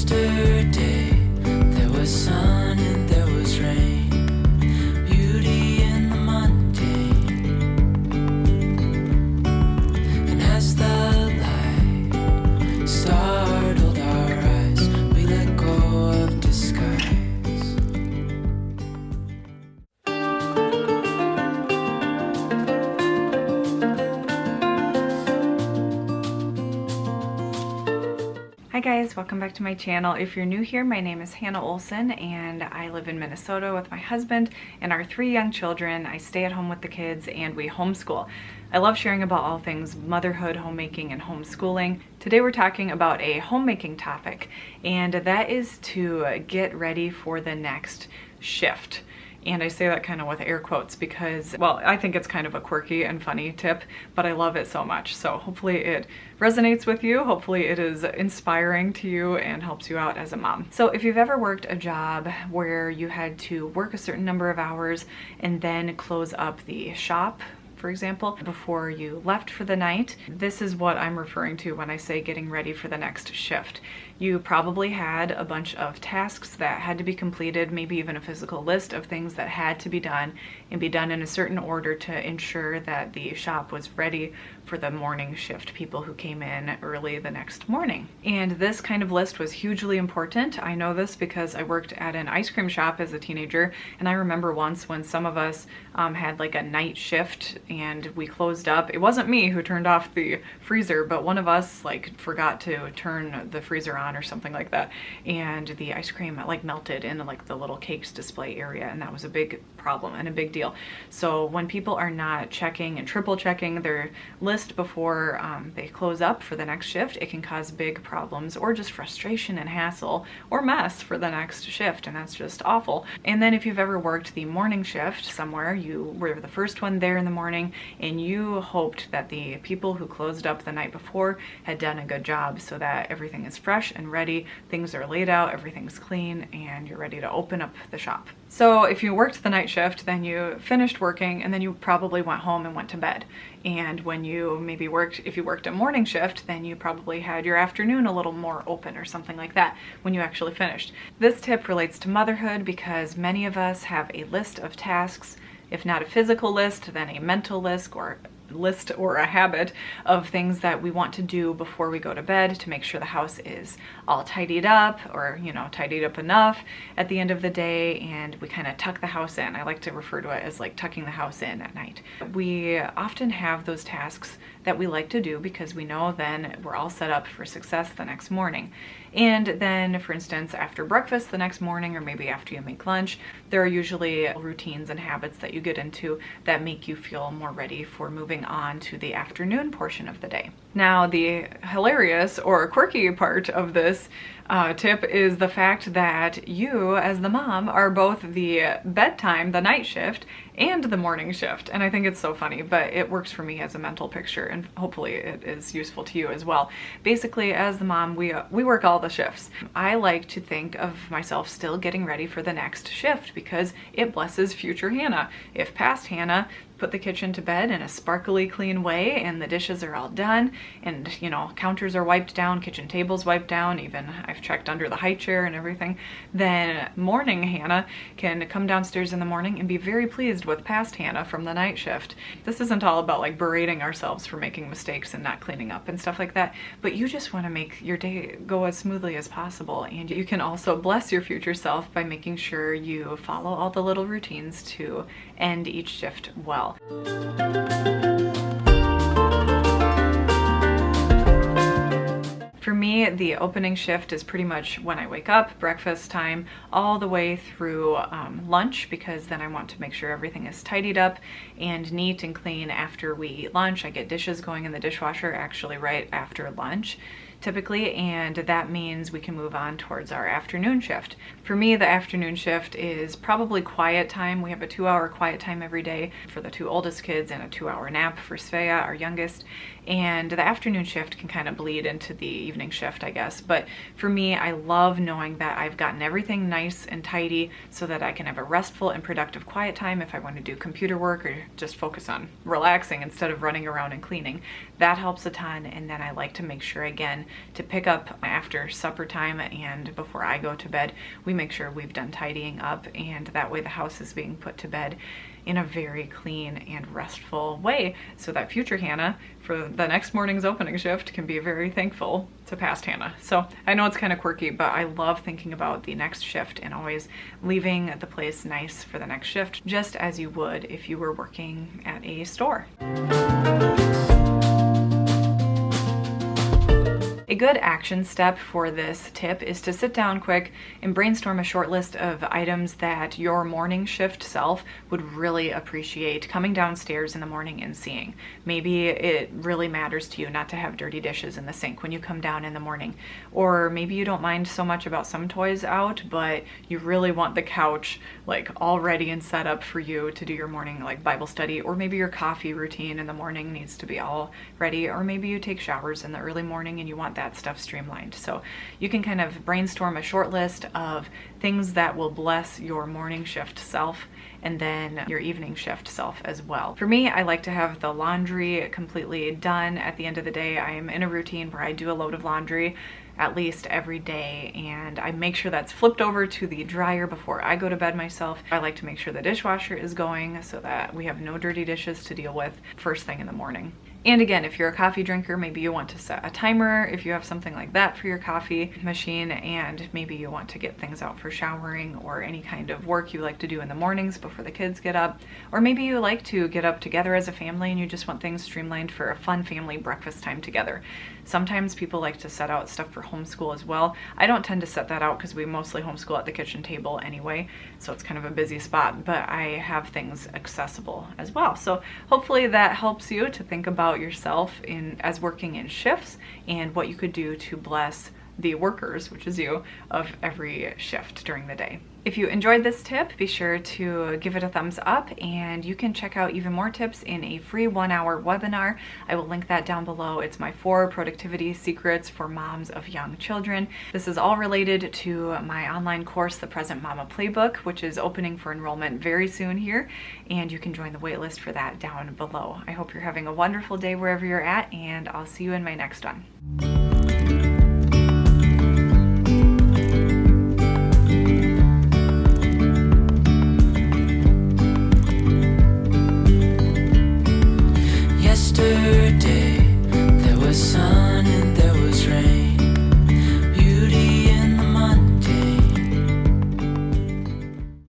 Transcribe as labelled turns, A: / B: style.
A: Yesterday there was sun and there was rain, beauty in the mundane. And as the light startled our eyes, we let go of disguise.
B: Hi guys, welcome back to my channel. If you're new here, my name is Hannah Olson and I live in Minnesota with my husband and our 3 young children. I stay at home with the kids and we homeschool. I love sharing about all things motherhood, homemaking, and homeschooling. Today we're talking about a homemaking topic, and that is to get ready for the next shift. And I say that kind of with air quotes because, well, I think it's kind of a quirky and funny tip, but I love it so much. So hopefully it resonates with you. Hopefully it is inspiring to you and helps you out as a mom. So if you've ever worked a job where you had to work a certain number of hours and then close up the shop, for example, before you left for the night, this is what I'm referring to when I say getting ready for the next shift. You probably had a bunch of tasks that had to be completed, maybe even a physical list of things that had to be done and be done in a certain order to ensure that the shop was ready for the morning shift, people who came in early the next morning. And this kind of list was hugely important. I know this because I worked at an ice cream shop as a teenager, and I remember once when some of us had like a night shift and we closed up. It wasn't me who turned off the freezer, but one of us like forgot to turn the freezer on or something like that, and the ice cream like melted in like the little cakes display area, and that was a big problem and a big deal. So when people are not checking and triple checking their list before they close up for the next shift, it can cause big problems or just frustration and hassle or mess for the next shift, and that's just awful. And then if you've ever worked the morning shift somewhere, you were the first one there in the morning and you hoped that the people who closed up the night before had done a good job so that everything is fresh and ready, things are laid out, everything's clean, and you're ready to open up the shop. So if you worked the night shift, then you finished working and then you probably went home and went to bed. And when you maybe worked, if you worked a morning shift, then you probably had your afternoon a little more open or something like that when you actually finished. This tip relates to motherhood because many of us have a list of tasks, if not a physical list, then a mental list or a habit of things that we want to do before we go to bed to make sure the house is all tidied up, or tidied up enough at the end of the day, and we kind of tuck the house in. I like to refer to it as like tucking the house in at night. We often have those tasks that we like to do because we know then we're all set up for success the next morning. And then, for instance, after breakfast the next morning, or maybe after you make lunch, there are usually routines and habits that you get into that make you feel more ready for moving on to the afternoon portion of the day. Now, the hilarious or quirky part of this tip is the fact that you, as the mom, are both the bedtime, the night shift, and the morning shift. And I think it's so funny, but it works for me as a mental picture, and hopefully it is useful to you as well. Basically, as the mom, we work all the shifts. I like to think of myself still getting ready for the next shift because it blesses future Hannah. If past Hannah put the kitchen to bed in a sparkly clean way and the dishes are all done and counters are wiped down, kitchen tables wiped down, even I've checked under the high chair and everything, then morning Hannah can come downstairs in the morning and be very pleased with past Hannah from the night shift. This isn't all about like berating ourselves for making mistakes and not cleaning up and stuff like that, but you just want to make your day go as smoothly as possible, and you can also bless your future self by making sure you follow all the little routines to end each shift well. For me, the opening shift is pretty much when I wake up, breakfast time, all the way through lunch, because then I want to make sure everything is tidied up and neat and clean after we eat lunch. I get dishes going in the dishwasher actually right after lunch typically, and that means we can move on towards our afternoon shift. For me, the afternoon shift is probably quiet time. We have a 2-hour quiet time every day for the 2 oldest kids and a 2-hour nap for Svea, our youngest. and the afternoon shift can kind of bleed into the evening shift, I guess. But for me, I love knowing that I've gotten everything nice and tidy so that I can have a restful and productive quiet time if I want to do computer work or just focus on relaxing instead of running around and cleaning. That helps a ton. And then I like to make sure, again, to pick up after supper time and before I go to bed, we make sure we've done tidying up, and that way the house is being put to bed in a very clean and restful way, so that future Hannah for the next morning's opening shift can be very thankful to past Hannah. So I know it's kind of quirky, but I love thinking about the next shift and always leaving the place nice for the next shift, just as you would if you were working at a store. A good action step for this tip is to sit down quick and brainstorm a short list of items that your morning shift self would really appreciate coming downstairs in the morning and seeing. Maybe it really matters to you not to have dirty dishes in the sink when you come down in the morning. Or maybe you don't mind so much about some toys out, but you really want the couch like all ready and set up for you to do your morning like Bible study, or maybe your coffee routine in the morning needs to be all ready, or maybe you take showers in the early morning and you want that stuff streamlined. So you can kind of brainstorm a short list of things that will bless your morning shift self and then your evening shift self as well. For me, I like to have the laundry completely done at the end of the day. I am in a routine where I do a load of laundry at least every day, and I make sure that's flipped over to the dryer before I go to bed myself. I like to make sure the dishwasher is going so that we have no dirty dishes to deal with first thing in the morning. And again, if you're a coffee drinker, maybe you want to set a timer if you have something like that for your coffee machine, and maybe you want to get things out for showering or any kind of work you like to do in the mornings before the kids get up. Or maybe you like to get up together as a family and you just want things streamlined for a fun family breakfast time together. Sometimes people like to set out stuff for homeschool as well. I don't tend to set that out because we mostly homeschool at the kitchen table anyway, so it's kind of a busy spot, but I have things accessible as well. So hopefully that helps you to think about yourself as working in shifts and what you could do to bless the workers, which is you, of every shift during the day. If you enjoyed this tip, be sure to give it a thumbs up, and you can check out even more tips in a free 1-hour webinar. I will link that down below. It's my 4 productivity secrets for moms of young children. This is all related to my online course, The Present Mama Playbook, which is opening for enrollment very soon here, and you can join the waitlist for that down below. I hope you're having a wonderful day wherever you're at, and I'll see you in my next one.
A: Yesterday